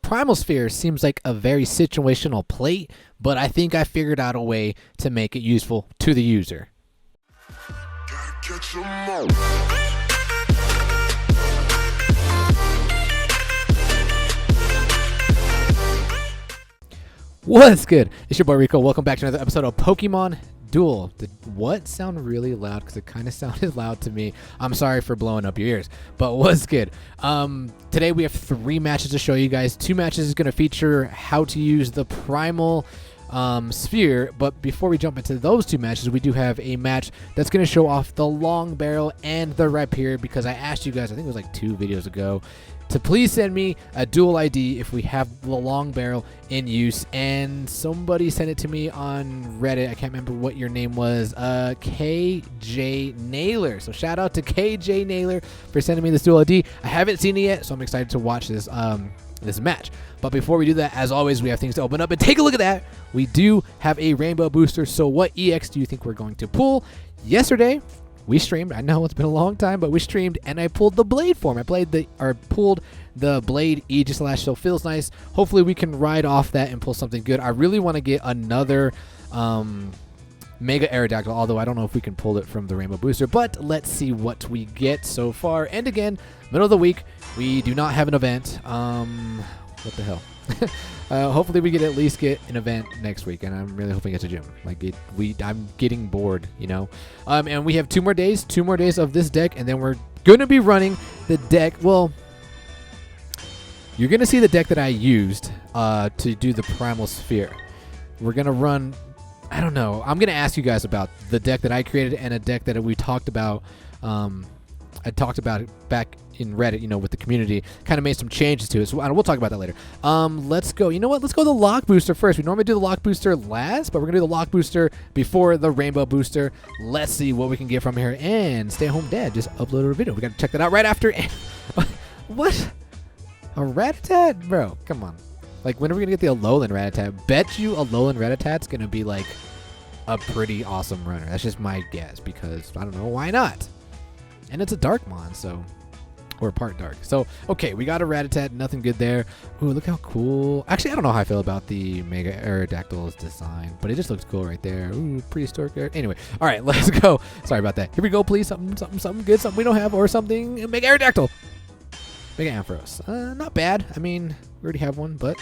Primal Sphere seems like a very situational plate, but I think I figured out a way to make it useful to the user. What's good? It's your boy Rico. Welcome back to another episode of Pokemon Duel. Did what sound really loud? Because it kind of sounded loud to me. I'm sorry for blowing up your ears, but what's good? Today we have 3 matches to show you guys. 2 matches is going to feature how to use the Primal Sphere, but before we jump into those 2 matches, we do have a match that's going to show off the long barrel and the Rhyperior, because I asked you guys, I think it was like 2 videos ago, to please send me a dual ID if we have the long barrel in use, and somebody sent it to me on Reddit. I can't remember what your name was. KJ Naylor. So shout out to KJ Naylor for sending me this dual ID. I haven't seen it yet, so I'm excited to watch this this match. But before we do that, as always, we have things to open up and take a look at that. We do have a rainbow booster. So what EX do you think we're going to pull? Yesterday we streamed. I know it's been a long time, but we streamed and I pulled the Blade form. I pulled the Blade Aegislash, so feels nice. Hopefully we can ride off that and pull something good. I really want to get another Mega Aerodactyl, although I don't know if we can pull it from the Rainbow Booster, but let's see what we get so far. And again, middle of the week, we do not have an event. What the hell? Hopefully we at least get an event next week, and I'm really hoping it's a gym. I'm getting bored, you know. And we have 2 more days of this deck, and then we're gonna be running the deck. Well, you're gonna see the deck that I used to do the Primal Sphere. We're gonna run. I don't know. I'm gonna ask you guys about the deck that I created and a deck that we talked about. I talked about it back in Reddit, you know, with the community. Kind of made some changes to it, so we'll talk about that later. Let's go. You know what? Let's go the Lock Booster first. We normally do the Lock Booster last, but we're gonna do the Lock Booster before the Rainbow Booster. Let's see what we can get from here. And Stay Home Dad just uploaded a video. We gotta check that out right after. What? A Rattata? Bro, come on. Like, when are we gonna get the Alolan Rattata? Bet you Alolan Rattatat's gonna be like a pretty awesome runner. That's just my guess, because I don't know, why not? And it's a Darkmon, so, or part dark. So, okay, we got a Rattata, nothing good there. Ooh, look how cool. Actually, I don't know how I feel about the Mega Aerodactyl's design, but it just looks cool right there. Ooh, prehistoric. Anyway, all right, let's go. Sorry about that. Here we go, please. Something good, something we don't have, or something. Mega Aerodactyl. Mega Ampharos. Not bad. I mean, we already have one, but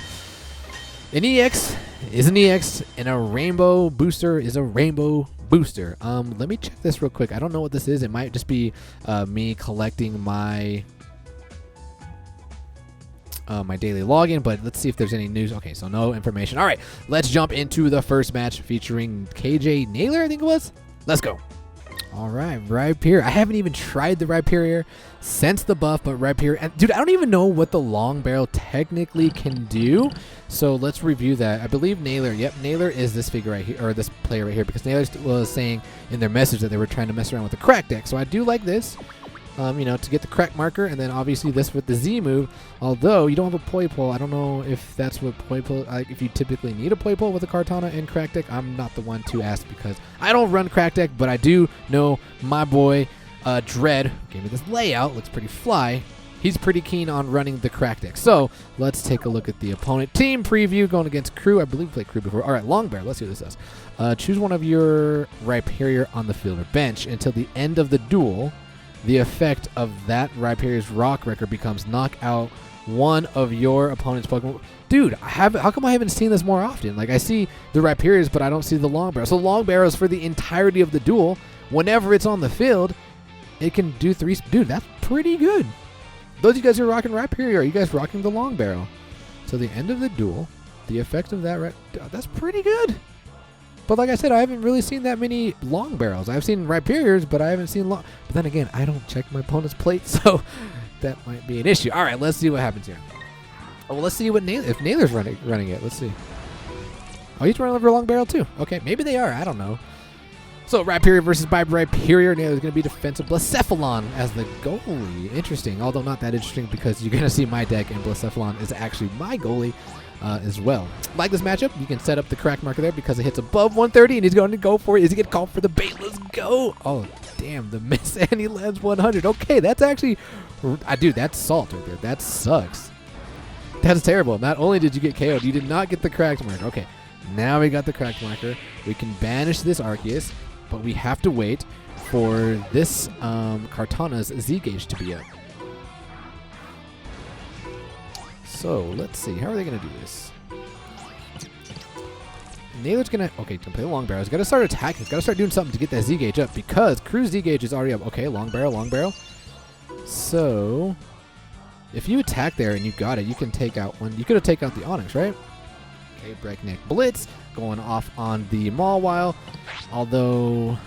an EX is an EX, and a Rainbow Booster is a Rainbow Booster. Let me check this real quick. I don't know what this is. It might just be me collecting my my daily login, but let's see if there's any news. Okay, so no information. All right, let's jump into the first match featuring KJ Naylor, I think it was. Let's go. All right, Rhyperior. I haven't even tried the Rhyperior since the buff, but Rhyperior, dude, I don't even know what the long barrel technically can do. So let's review that. I believe Naylor. Yep, Naylor is this figure right here, or this player right here, because Naylor was saying in their message that they were trying to mess around with the crack deck. So I do like this, you know, to get the crack marker, and then obviously this with the Z move. Although you don't have a Poipole, I don't know if that's what Poipole, if you typically need a Poipole with a Kartana and crack deck. I'm not the one to ask because I don't run crack deck, but I do know my boy Dread gave me this layout. Looks pretty fly. He's pretty keen on running the crack deck. So let's take a look at the opponent. Team preview going against Crew. I believe we played Crew before. All right, Long Bear. Let's see what this does. Choose one of your Rhyperior on the field or bench until the end of the duel. The effect of that Rhyperior's rock record becomes knock out one of your opponent's Pokemon. Dude, how come I haven't seen this more often? Like, I see the Rhyperiors, but I don't see the Long Barrel. So Long Barrels for the entirety of the duel. Whenever it's on the field, it can do 3. Dude, that's pretty good. Those of you guys who are rocking Rhyperior, are you guys rocking the Long Barrel? So the end of the duel, the effect of that, that's pretty good. But like I said, I haven't really seen that many Long Barrels. I've seen Rhyperiors, but I haven't seen long. But then again, I don't check my opponent's plate, so that might be an issue. All right, let's see what happens here. Oh, well, let's see what if Naylor's running it. Let's see. Oh, he's running over a Long Barrel too. Okay, maybe they are. I don't know. So Rhyperior versus Rhyperior. Naylor is going to be defensive Blacephalon as the goalie. Interesting, although not that interesting because you're going to see my deck and Blacephalon is actually my goalie as well. Like this matchup, you can set up the crack marker there because it hits above 130 and he's going to go for it. Is he going to call for the bait? Let's go. Oh, damn, the miss and he lands 100. Okay, that's actually, dude, that's salt right there. That sucks. That's terrible. Not only did you get KO'd, you did not get the cracked marker. Okay, now we got the cracked marker. We can banish this Arceus, but we have to wait for this Kartana's Z gauge to be up. So let's see. How are they going to do this? Naylor's going to... Okay, to play the long barrel. He's got to start attacking. He's got to start doing something to get that Z gauge up because Crew's Z gauge is already up. Okay, long barrel, long barrel. So if you attack there and you got it, you can take out one. You could have taken out the Onyx, right? Okay, Breakneck Blitz going off on the Mawile. Although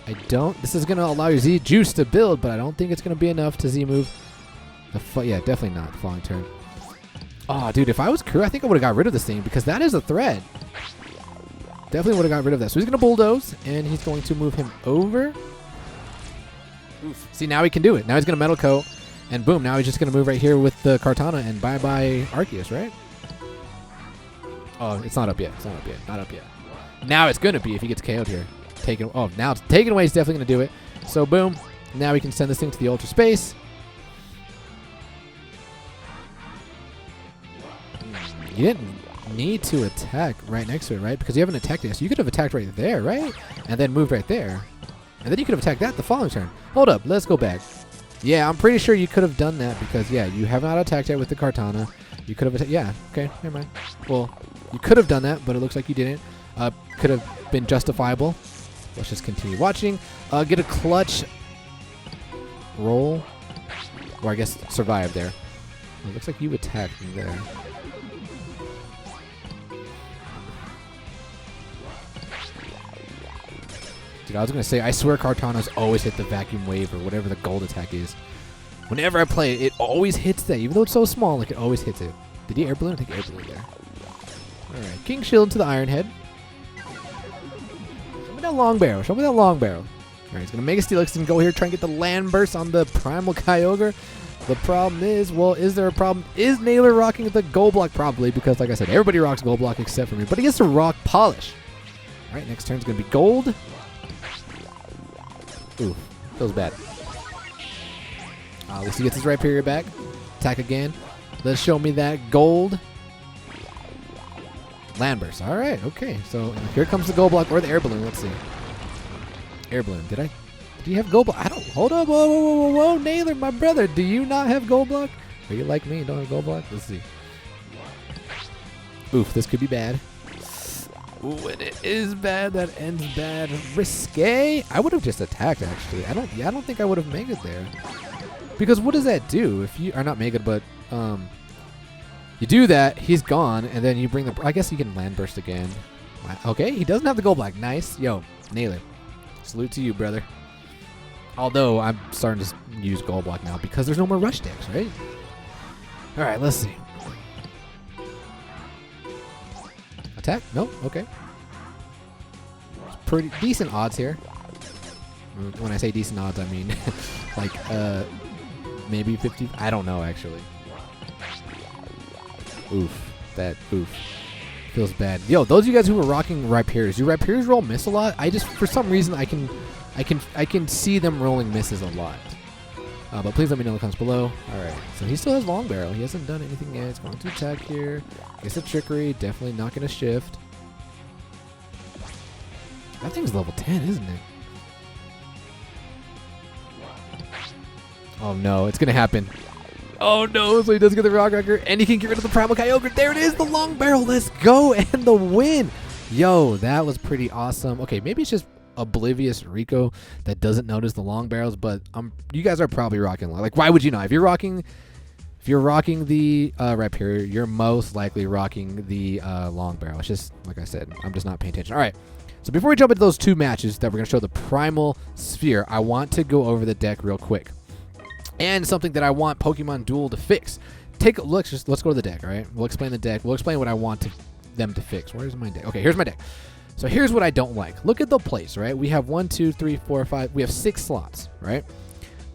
I don't... This is going to allow your Z juice to build, but I don't think it's going to be enough to Z move. Yeah, definitely not the following turn. Oh, dude, if I was Crew, I think I would have got rid of this thing because that is a threat. Definitely would have got rid of that. So he's going to Bulldoze, and he's going to move him over. Oof. See, now he can do it. Now he's going to Metal Coat, and boom, now he's just going to move right here with the Kartana, and bye-bye Arceus, right? Oh, it's not up yet. It's not up yet. Not up yet. Now it's going to be if he gets KO'd here. Now it's taken away. He's definitely going to do it. So, boom. Now we can send this thing to the Ultra Space. You didn't need to attack right next to it, right? Because you haven't attacked it. So you could have attacked right there, right? And then moved right there. And then you could have attacked that the following turn. Hold up. Let's go back. Yeah, I'm pretty sure you could have done that because, yeah, you have not attacked it with the Kartana. You could have yeah, okay, never mind. Well, you could have done that, but it looks like you didn't. Could have been justifiable. Let's just continue watching. Get a clutch roll. Or I guess survive there. It looks like you attacked me there. Dude, I was going to say, I swear Kartana's always hit the vacuum wave or whatever the gold attack is. Whenever I play it, it always hits that. Even though it's so small, like it always hits it. Did he air balloon? I think air balloon there. Alright, King Shield into the Iron Head. Show me that long barrel. Show me that long barrel. Alright, he's going to Mega Steelix and go here, try and get the land burst on the Primal Kyogre. The problem is, well, is there a problem? Is Naylor rocking the Gold Block? Probably, because like I said, everybody rocks Gold Block except for me. But he gets to rock Polish. Alright, next turn's going to be Gold. Ooh, feels bad. At least he gets his right period back. Attack again. Let's show me that gold. Land burst. All right, okay. So here comes the gold block or the air balloon. Let's see. Air balloon. Did you have gold block? I don't. Hold up. Whoa, whoa, whoa, whoa, whoa. Naylor, my brother. Do you not have gold block? Are you like me and don't have gold block? Let's see. Oof, this could be bad. Ooh, and it is bad. That ends bad. Risque. I would have just attacked, actually. I don't think I would have made it there. Because what does that do? If you are not mega, but you do that, he's gone, and then you bring the. I guess he can land burst again. Okay, he doesn't have the gold block. Nice, yo, Naylor. Salute to you, brother. Although I'm starting to use gold block now because there's no more rush decks, right? All right, let's see. Attack? Nope. Okay. Pretty decent odds here. When I say decent odds, I mean like maybe 50. I don't know actually. Oof. That oof feels bad. Yo, those of you guys who were rocking Rhyperiors, do Rhyperiors roll miss a lot? I just for some reason I can see them rolling misses a lot. But please let me know in the comments below. Alright, so he still has Long Barrel. He hasn't done anything yet. He's going to attack here. Gets a Trickery. Definitely not going to shift. That thing's level 10, isn't it? Oh no, it's going to happen. Oh no, so he does get the Rock Wrecker, and he can get rid of the Primal Kyogre. There it is, the Long Barrel. Let's go, and the win. Yo, that was pretty awesome. Okay, maybe it's just oblivious Rico that doesn't notice the long barrels, but you guys are probably rocking. Like, why would you not? If you're rocking the Rhyperior, you're most likely rocking the long barrel. It's just like I said, I'm just not paying attention. All right, so before we jump into those two matches that we're gonna show the Primal Sphere, I want to go over the deck real quick and something that I want Pokemon Duel to fix. Take a look. Let's go to the deck. All right, we'll explain the deck. We'll explain what I want them to fix. Where's my deck? Okay, here's my deck. So here's what I don't like. Look at the place, right? We have 1, 2, 3, 4, 5. We have 6 slots, right?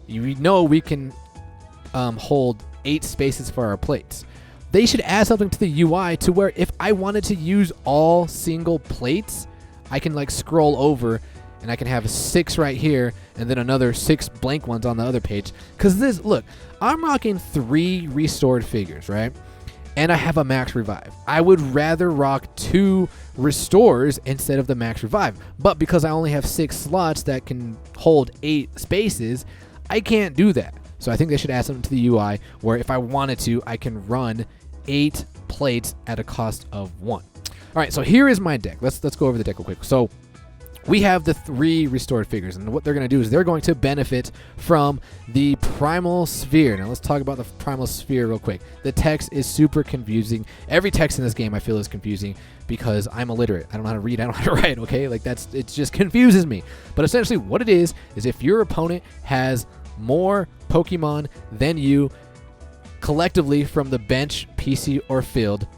You know we can hold 8 spaces for our plates. They should add something to the UI to where if I wanted to use all single plates, I can like scroll over and I can have 6 right here and then another 6 blank ones on the other page. Because this, look, I'm rocking 3 restored figures, right? and I have a max revive. I would rather rock 2 restores instead of the max revive. But because I only have 6 slots that can hold 8 spaces, I can't do that. So I think they should add something to the UI where if I wanted to, I can run 8 plates at a cost of 1. All right, so here is my deck. Let's go over the deck real quick. So we have the 3 restored figures, and what they're going to do is they're going to benefit from the Primal Sphere. Now let's talk about the Primal Sphere real quick. The text is super confusing. Every text in this game I feel is confusing because I'm illiterate. I don't know how to read, I don't know how to write, okay? Like it just confuses me. But essentially what it is if your opponent has more Pokemon than you collectively from the bench, PC, or field,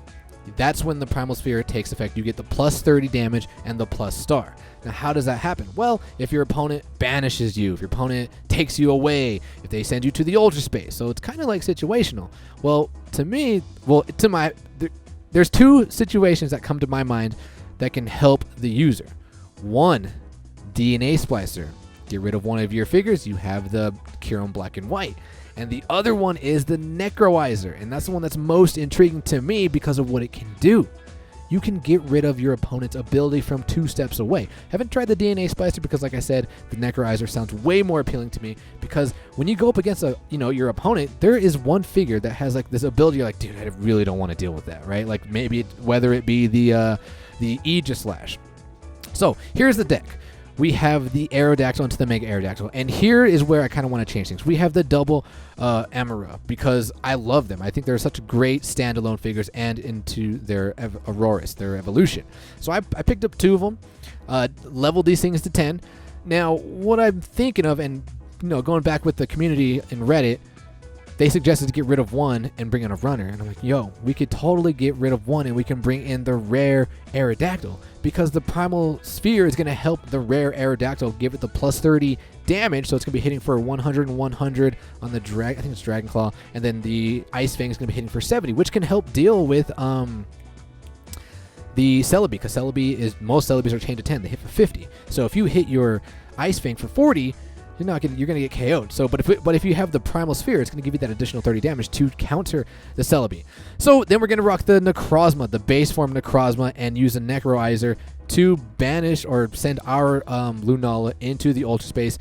that's when the Primal Sphere takes effect. You get the plus 30 damage and the plus star. Now, how does that happen? Well, if your opponent banishes you, if your opponent takes you away, if they send you to the Ultra Space. So it's kind of like situational. Well, there's 2 situations that come to my mind that can help the user. One, DNA Splicer. Get rid of one of your figures, you have the Kyurem Black and White. And the other one is the Necroizer, and that's the one that's most intriguing to me because of what it can do. You can get rid of your opponent's ability from 2 steps away. Haven't tried the DNA Splicer because, like I said, the Necroizer sounds way more appealing to me because when you go up against your opponent, there is one figure that has like this ability. You're like, dude, I really don't want to deal with that, right? Like maybe whether it be the Aegislash. So here's the deck. We have the Aerodactyl into the Mega Aerodactyl. And here is where I kind of want to change things. We have the double Amara because I love them. I think they're such great standalone figures and into their Aurorus, their evolution. So I picked up 2 of them, leveled these things to 10. Now, what I'm thinking of, and going back with the community in Reddit, they suggested to get rid of 1 and bring in a runner. And I'm like, yo, we could totally get rid of 1 and we can bring in the rare Aerodactyl because the Primal Sphere is going to help the rare Aerodactyl give it the plus 30 damage. So it's going to be hitting for 100 and 100 on the I think it's Dragon Claw. And then the Ice Fang is going to be hitting for 70, which can help deal with the Celebi, because most Celebis are chained to 10. They hit for 50. So if you hit your Ice Fang for 40, you're gonna get KO'd. So, but if you have the Primal Sphere, it's gonna give you that additional 30 damage to counter the Celebi. So then we're gonna rock the Necrozma, the base form Necrozma, and use a Necroizer to banish or send our Lunala into the Ultra Space,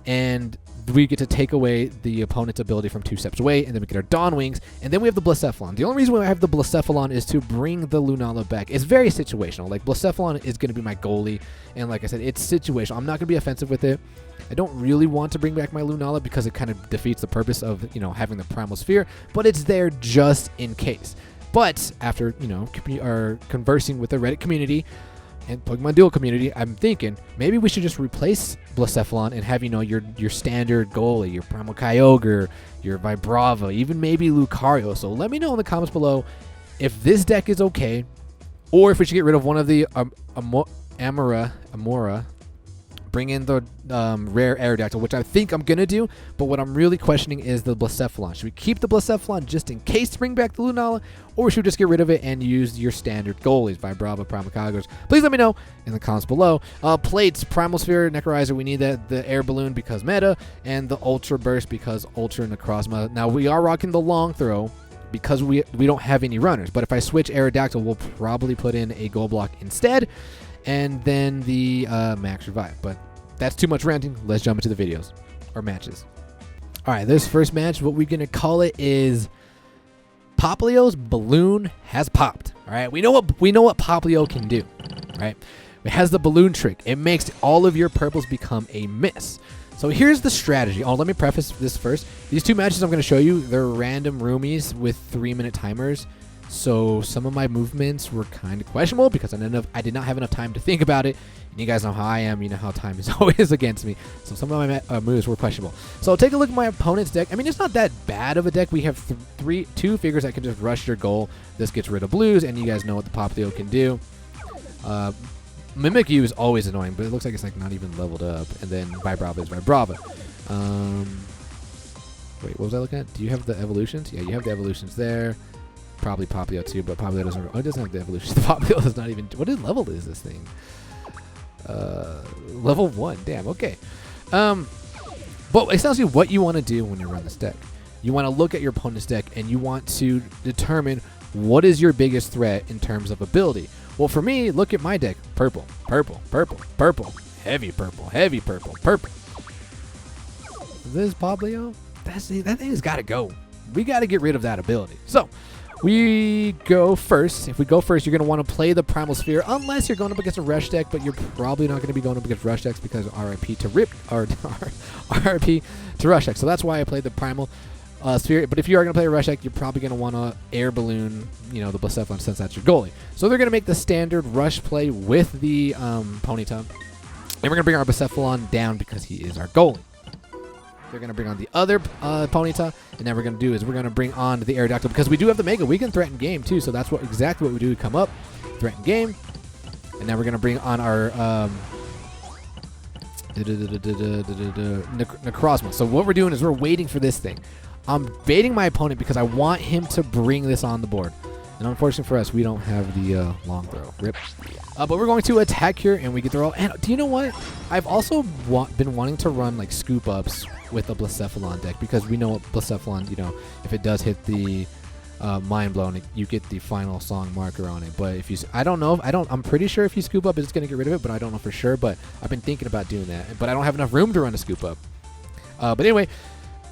and we get to take away the opponent's ability from 2 steps away, and then we get our Dawn Wings, and then we have the Blacephalon. The only reason why I have the Blacephalon is to bring the Lunala back. It's very situational. Like, Blacephalon is going to be my goalie, and like I said, it's situational. I'm not going to be offensive with it. I don't really want to bring back my Lunala because it kind of defeats the purpose of, having the Primal Sphere, but it's there just in case. But after, conversing with the Reddit community and Pokemon Duel community, I'm thinking maybe we should just replace Blacephalon and have, your standard goalie, your Primal Kyogre, your Vibrava, even maybe Lucario. So let me know in the comments below if this deck is okay, or if we should get rid of one of the Amora, bring in the rare Aerodactyl, which I think I'm going to do, but what I'm really questioning is the Blacephalon. Should we keep the Blacephalon just in case to bring back the Lunala, or should we just get rid of it and use your standard goalies, Vibrava, Primal Kyogres? Please let me know in the comments below. Plates, Primal Sphere, Necroizer, we need the Air Balloon because meta, and the Ultra Burst because Ultra Necrozma. Now, we are rocking the Long Throw because we don't have any runners, but if I switch Aerodactyl, we'll probably put in a Gold Block instead, and then the Max Revive. But that's too much ranting. Let's jump into the videos or matches. All right, this first match, what we're gonna call it is Poplio's balloon has popped. All right, we know what Poplio can do. Right, it has the balloon trick. It makes all of your purples become a miss. So here's the strategy. Oh, let me preface this first. These 2 matches I'm gonna show you, they're random roomies with 3-minute timers. So some of my movements were kind of questionable because I did not have enough time to think about it. And you guys know how I am. You know how time is always against me. So some of my moves were questionable. So take a look at my opponent's deck. I mean, it's not that bad of a deck. We have 2 figures that can just rush your goal. This gets rid of blues, and you guys know what the Poplio can do. Mimikyu is always annoying, but it looks like it's like not even leveled up. And then Vibrava is Vibrava. Wait, what was I looking at? Do you have the evolutions? Yeah, you have the evolutions there. Probably Poplio too, but Poplio doesn't. Oh, it doesn't have the evolution. The Poplio does not even. What level is this thing? Level 1. Damn. Okay. But essentially, what you want to do when you run this deck, you want to look at your opponent's deck and you want to determine what is your biggest threat in terms of ability? Well, for me, look at my deck. Purple, purple, purple, purple, heavy purple, heavy purple, purple. This Poplio, that thing has got to go. We got to get rid of that ability. So we go first. If we go first, you're going to want to play the Primal Sphere, unless you're going up against a Rush deck, but you're probably not going to be going up against Rush decks because RIP to Rip, or RIP to Rush deck. So that's why I played the Primal Sphere. But if you are going to play a Rush deck, you're probably going to want to Air Balloon, the Blacephalon, since that's your goalie. So they're going to make the standard Rush play with the Ponyta. And we're going to bring our Blacephalon down because he is our goalie. They're going to bring on the other Ponyta, and then we're going to do is we're going to bring on the Aerodactyl because we do have the Mega. We can threaten game too, so that's exactly what we do. We come up, threaten game, and then we're going to bring on our Necrozma. So what we're doing is we're waiting for this thing. I'm baiting my opponent because I want him to bring this on the board. And unfortunately for us, we don't have the long throw. Rip. But we're going to attack here, and we get the roll. And do you know what? I've also been wanting to run like scoop ups with a Blacephalon deck because we know what Blacephalon, if it does hit the Mind Blown, you get the final song marker on it. But if you, I'm pretty sure if you scoop up, it's going to get rid of it, but I don't know for sure. But I've been thinking about doing that. But I don't have enough room to run a scoop up. But anyway,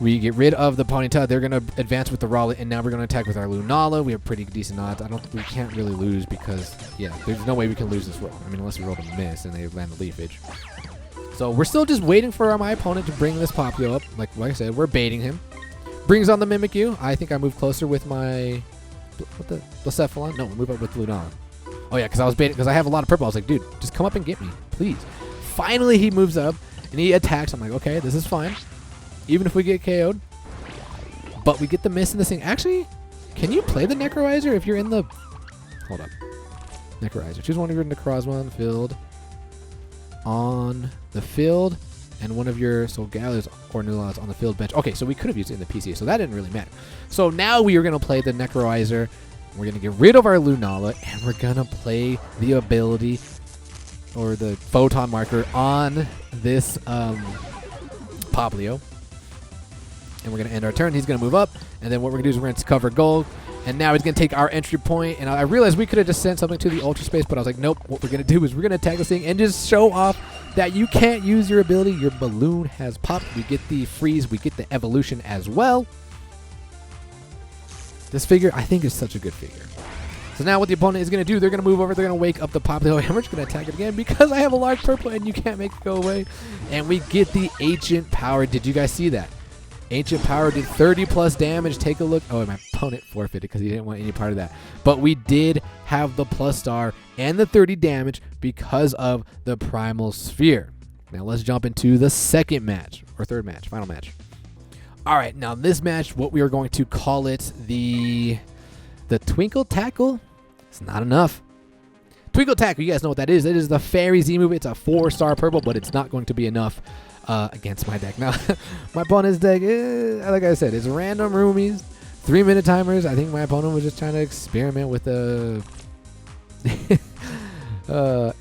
we get rid of the Ponyta. They're going to advance with the Rowlet, and now we're going to attack with our Lunala. We have pretty decent odds. We can't really lose because, there's no way we can lose this roll. I mean, unless we roll a miss and they land the Leafage. So we're still just waiting for my opponent to bring this Poplio up. Like I said, we're baiting him. Brings on the Mimikyu. I think I move closer with my Blacephalon. No, we move up with Lunala. Oh yeah, because I was baiting because I have a lot of purple. I was like, dude, just come up and get me, please. Finally, he moves up and he attacks. I'm like, okay, this is fine. Even if we get KO'd. But we get the miss in this thing. Actually, can you play the Necroizer if you're in the... Hold up. Necroizer. Choose one of your Necrozma on the field. On the field. And one of your Solgalus or Nula's on the field bench. Okay, so we could have used it in the PC, so that didn't really matter. So now we are going to play the Necroizer. We're going to get rid of our Lunala, and we're going to play the ability or the Photon marker on this Poplio. And we're going to end our turn. He's going to move up, and then what we're going to do is we're going to cover gold. And now he's going to take our entry point, and I realized we could have just sent something to the Ultra Space, but I was like, nope, what we're going to do is we're going to attack this thing and just show off that you can't use your ability. Your balloon has popped. We get the freeze. We get the evolution as well. This figure, I think, is such a good figure. So now what the opponent is going to do, they're going to move over, they're going to wake up the Poplio, and we're just going to attack it again because I have a large purple and you can't make it go away. And we get the Ancient Power. Did you guys see that? Ancient Power did 30 plus damage. Take a look. Oh, my opponent forfeited because he didn't want any part of that. But we did have the plus star and the 30 damage because of the Primal Sphere. Now let's jump into the second match, or third match, final match. All right, now this match, what we are going to call it, the Twinkle Tackle. It's not enough. Twinkle Tackle, you guys know what that is. It is the Fairy Z move. It's a 4-star purple, but it's not going to be enough against my deck. Now, my opponent's deck, like I said, it's random roomies, 3-minute timers. I think my opponent was just trying to experiment with an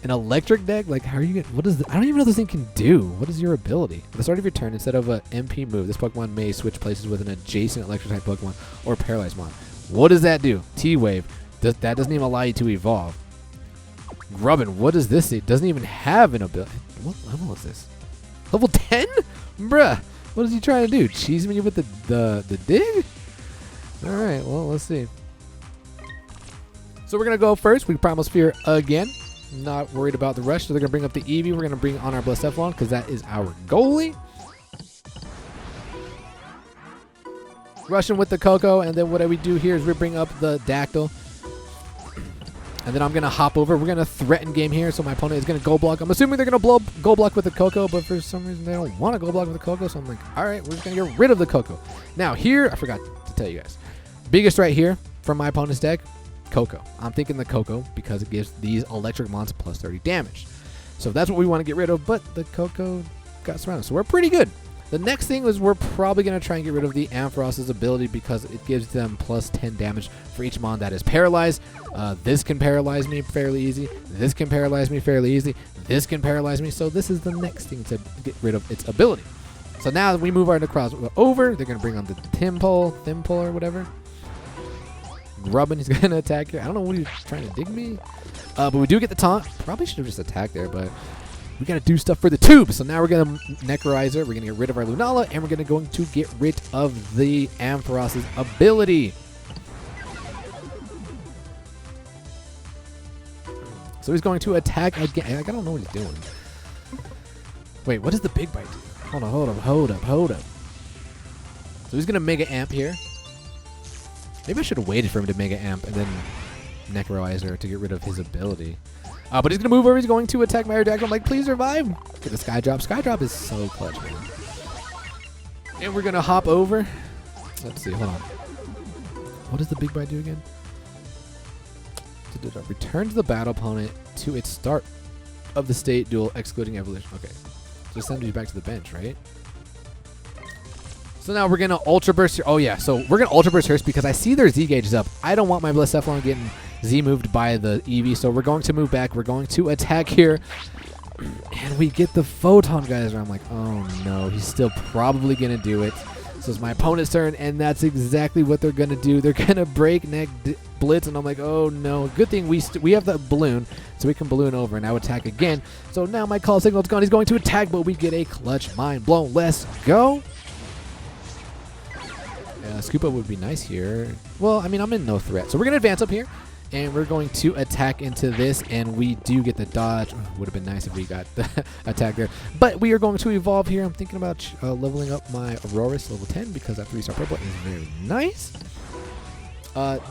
electric deck. Like, how are you gonna, I don't even know what this thing can do. What is your ability? At the start of your turn, instead of an MP move, this Pokemon may switch places with an adjacent electric type Pokemon or paralyzed mon. What does that do? T-Wave. That doesn't even allow you to evolve. Grubbin, what does this? It doesn't even have an ability. What level is this? Level 10? Bruh. What is he trying to do? Cheese me with the dig? Alright, well, let's see. So we're going to go first. We Primal Sphere again. Not worried about the rush. So they're going to bring up the Eevee. We're going to bring on our Blacephalon because that is our goalie. Rushing with the Coco. And then what we do here is we bring up the Dactyl. And then I'm going to hop over. We're going to threaten game here. So my opponent is going to go block. I'm assuming they're going to go block with the Coco. But for some reason, they don't want to go block with the Coco. So I'm like, all right, we're just going to get rid of the Coco. Now here, I forgot to tell you guys. Biggest right here from my opponent's deck, Coco. I'm thinking the Coco because it gives these electric mons plus 30 damage. So that's what we want to get rid of. But the Coco got surrounded. So we're pretty good. The next thing is we're probably going to try and get rid of the Amphiros's ability because it gives them plus 10 damage for each mon that is paralyzed. This can paralyze me fairly easy. This can paralyze me fairly easy. This can paralyze me. So this is the next thing to get rid of its ability. So now we move our Necrozma over. They're going to bring on the Thimpole or whatever. grubbing. He's going to attack here. I don't know what he's trying to dig me. But we do get the taunt. Probably should have just attacked there, but we got to do stuff for the tube. So now we're going to Necrorizer. We're going to get rid of our Lunala, and we're going to get rid of the Ampharos's ability. So he's going to attack again. I don't know what he's doing. Wait, what does the big bite do? Hold up. So he's going to Mega Amp here. Maybe I should have waited for him to Mega Amp and then Necrorizer to get rid of his ability. But he's going to move over. He's going to attack my Aerodactyl. I'm like, please revive. Get the Sky Drop. Sky Drop is so clutch, man. And we're going to hop over. Let's see. Hold on. What does the big bite do again? Returns the battle opponent to its start of the state duel, excluding evolution. Okay. Just send you back to the bench, right? So now we're going to Ultra Burst here. Oh, yeah. So we're going to Ultra Burst first because I see their Z gauge is up. I don't want my Blacephalon getting Z moved by the Eevee, so we're going to move back. We're going to attack here. And we get the Photon Geyser. I'm like, oh, no. He's still probably going to do it. So it's my opponent's turn, and that's exactly what they're going to do. They're going to Breakneck Blitz, and I'm like, oh, no. Good thing we have the balloon, so we can balloon over and now attack again. So now my call signal's gone. He's going to attack, but we get a clutch Mind Blown. Let's go. Scoop Up would be nice here. Well, I mean, I'm in no threat. So we're going to advance up here, and we're going to attack into this, and we do get the dodge. Would have been nice if we got the attack there. But we are going to evolve here. I'm thinking about leveling up my Aurorus level 10 because that 3-star purple is very nice.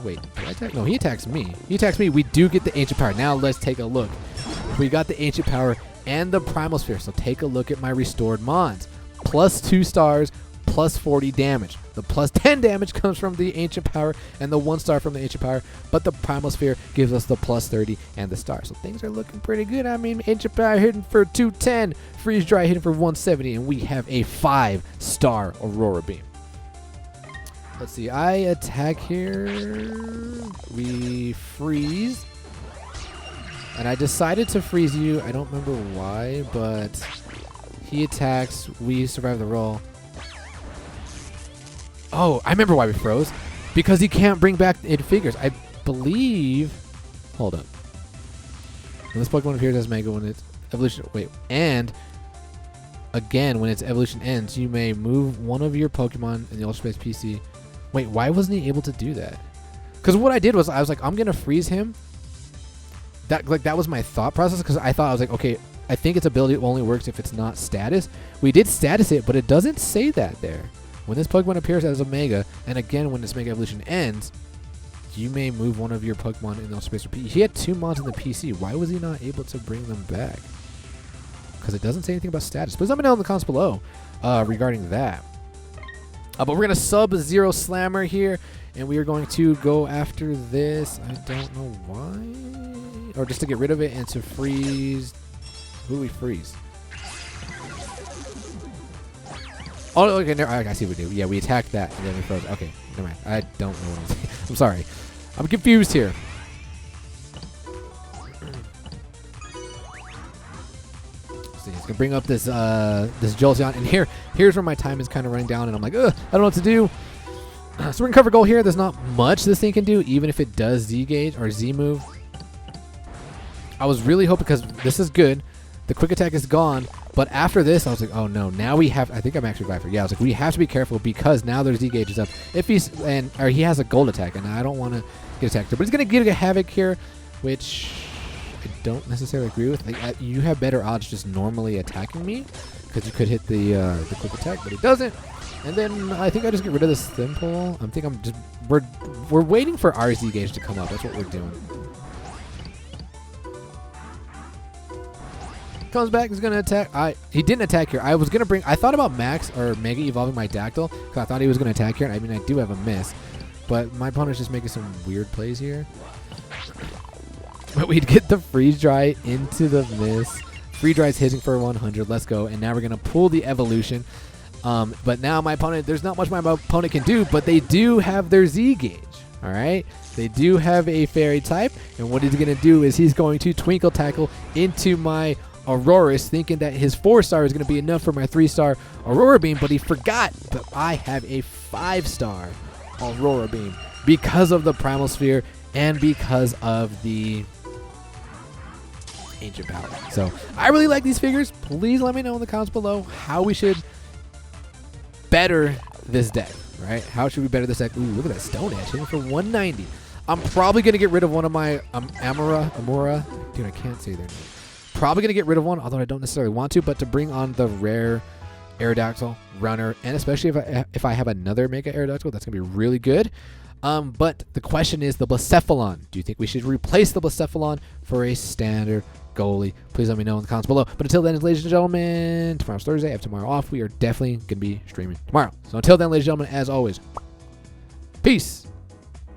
Wait, did I attack? No, he attacks me. He attacks me. We do get the Ancient Power. Now let's take a look. We got the Ancient Power and the Primal Sphere. So take a look at my restored Mons. Plus 2 stars, plus 40 damage. The plus 10 damage comes from the Ancient Power and the 1 star from the Ancient Power, but the Primal Sphere gives us the plus 30 and the star. So things are looking pretty good. I mean, Ancient Power hitting for 210, Freeze Dry hitting for 170, and we have a 5-star Aurora Beam. Let's see, I attack here. We freeze. And I decided to freeze you. I don't remember why, but he attacks. We survive the roll. Oh, I remember why we froze. Because he can't bring back in figures. I believe. Hold up. When this Pokemon appears as Mega, when its evolution. Wait. And again, when its evolution ends, you may move one of your Pokemon in the Ultra Space PC. Wait, why wasn't he able to do that? Because what I did was I was like, I'm gonna freeze him. That was my thought process because I thought I was like, okay, I think its ability only works if it's not status. We did status it, but it doesn't say that there. When this Pokemon appears as a Mega, and again when this Mega Evolution ends, you may move one of your Pokemon in the Space PC. He had 2 mods in the PC. Why was he not able to bring them back? Because it doesn't say anything about status. Please let me know in the comments below regarding that. But we're going to Sub-Zero Slammer here, and we are going to go after this. I don't know why. Or just to get rid of it and to freeze. Who do we freeze? Oh, okay, I see what we do. Yeah, we attacked that, and then we froze. Okay, never mind. I don't know what I'm saying. I'm sorry. I'm confused here. See, he's gonna bring up this this Jolteon, and here's where my time is kind of running down, and I'm like, ugh, I don't know what to do. So we're gonna cover goal here. There's not much this thing can do, even if it does Z gauge or Z move. I was really hoping because this is good. The quick attack is gone, but after this, I was like, oh no, now we have. I think I'm actually Viper. Yeah, I was like, we have to be careful because now their Z gauge is up. If he's or he has a gold attack, and I don't want to get attacked. But he's gonna get a Havoc here, which I don't necessarily agree with. Like, you have better odds just normally attacking me because you could hit the quick attack, but he doesn't. And then I think I just get rid of this Thimpole. I think I'm just we're waiting for our Z gauge to come up. That's what we're doing. Comes back, he's gonna attack. He didn't attack here. I was gonna bring. I thought about Max or Mega evolving my Dactyl because I thought he was gonna attack here. I mean, I do have a miss, but my opponent's just making some weird plays here. But we'd get the Freeze Dry into the miss. Freeze Dry's hitting for 100. Let's go. And now we're gonna pull the evolution. But now my opponent, there's not much my opponent can do, but they do have their Z gauge. All right, they do have a Fairy type, and what he's gonna do is he's going to Twinkle Tackle into my Aurorus, thinking that his 4-star is going to be enough for my 3-star Aurora Beam, but he forgot that I have a 5-star Aurora Beam. because of the Primal Sphere and because of the Ancient Power. So I really like these figures. Please let me know in the comments below how we should better this deck, right? How should we better this deck? Ooh, look at that Stone Edge hitting for 190. I'm probably going to get rid of one of my Amora. Dude, I can't say their name. Probably going to get rid of one, although I don't necessarily want to, but to bring on the rare Aerodactyl runner, and especially if I have another Mega Aerodactyl, that's going to be really good. But the question is the Blacephalon. Do you think we should replace the Blacephalon for a standard goalie? Please let me know in the comments below. But until then, ladies and gentlemen, tomorrow's Thursday. I have tomorrow off. We are definitely going to be streaming tomorrow. So until then, ladies and gentlemen, as always, peace.